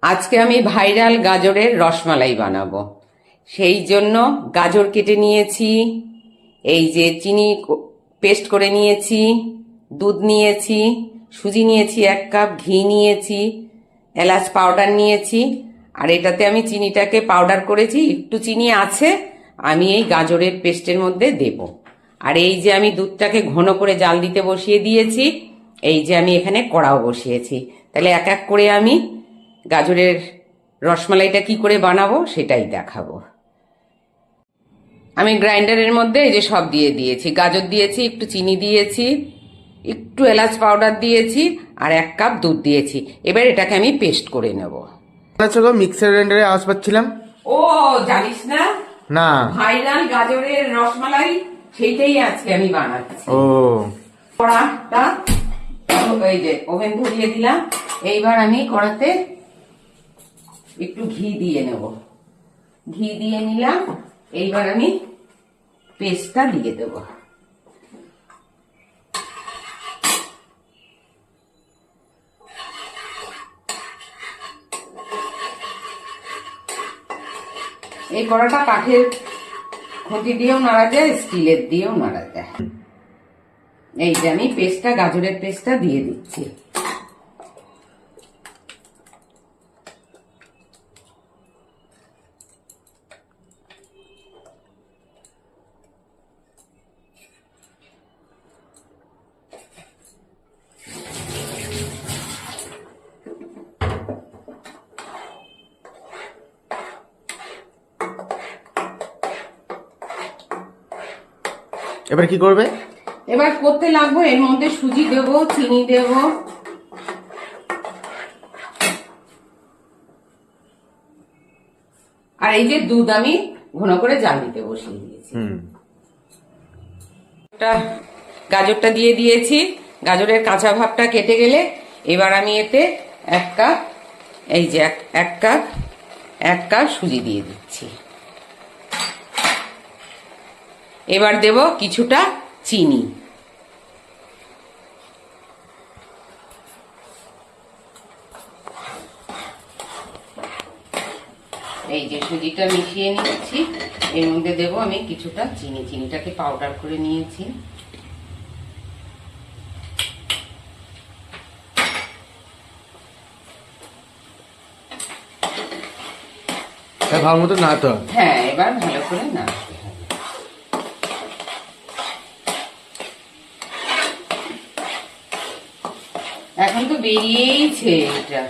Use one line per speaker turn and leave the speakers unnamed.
আজকে আমি ভাইরাল গাজরের রসমালাই বানাবো। সেই জন্য গাজর কেটে নিয়েছি, এই যে চিনি পেস্ট করে নিয়েছি, দুধ নিয়েছি, সুজি নিয়েছি 1 কাপ, ঘি নিয়েছি, এলাচ পাউডার নিয়েছি। আর এটাতে আমি চিনিটাকে পাউডার করেছি, একটু চিনি আছে, আমি এই গাজরের পেস্টের মধ্যে দেব। আর এই যে আমি দুধটাকে ঘন করে জাল দিতে বসিয়ে দিয়েছি, এই যে আমি এখানে কড়াও বসিয়েছি। তাহলে এক এক করে আমি গাজরের রসমালাইটা কি করে বানাবো সেটাই দেখাবো। আমি গ্রাইন্ডারের মধ্যে এই যে সব দিয়ে দিয়েছি, গাজর দিয়েছি, একটু চিনি দিয়েছি, একটু এলাচ পাউডার দিয়েছি, আর 1 কাপ দুধ দিয়েছি। এবার এটাকে আমি পেস্ট করে নেব।
মিক্সার গ্রাইন্ডারে আওয়াজ পাচ্ছিলাম।
ও জানিস না?
না,
ভাইরাল গাজরের রসমালাই, সেইটাই আজকে আমি বানাচ্ছি।
ও
কড়াটা এই যে ওভেন ধরিয়ে দিলাম। এইবার আমি কড়াতে একটু ঘি দিয়ে নেব। ঘি দিয়ে নিলাম। এইবার আমি পেস্টটা দিয়ে দেব। এই কড়াটা কাঠের খুঁটি দিয়েও নাড়া যায়, স্টিলের দিয়েও নাড়া যায়। এই যে আমি পেস্টটা, গাজরের পেস্টটা দিয়ে দিচ্ছি।
এবার কি করবে?
এবার করতে লাগবো, এর মধ্যে সুজি দেব, চিনি দেব, আর এই যে দুধ আমি ঘন করে জাল দিতে বসিয়ে দিয়েছি। গাজরটা দিয়ে দিয়েছি। গাজরের কাঁচা ভাবটা কেটে গেলে এবার আমি এতে 1 কাপ, এই যে এক কাপ সুজি দিয়ে দিচ্ছি। এবার দেব কিছুটা চিনি। এই যে সুজিটা মিশিয়ে নিচ্ছি, এর মধ্যে দেব আমি কিছুটা চিনি। চিনিটাকে পাউডার করে নিয়েছি।
ভালো মতো না তো?
হ্যাঁ, এবার ভালো করে নাড়তে হবে। এখন তো বেরিয়েইছে এটা।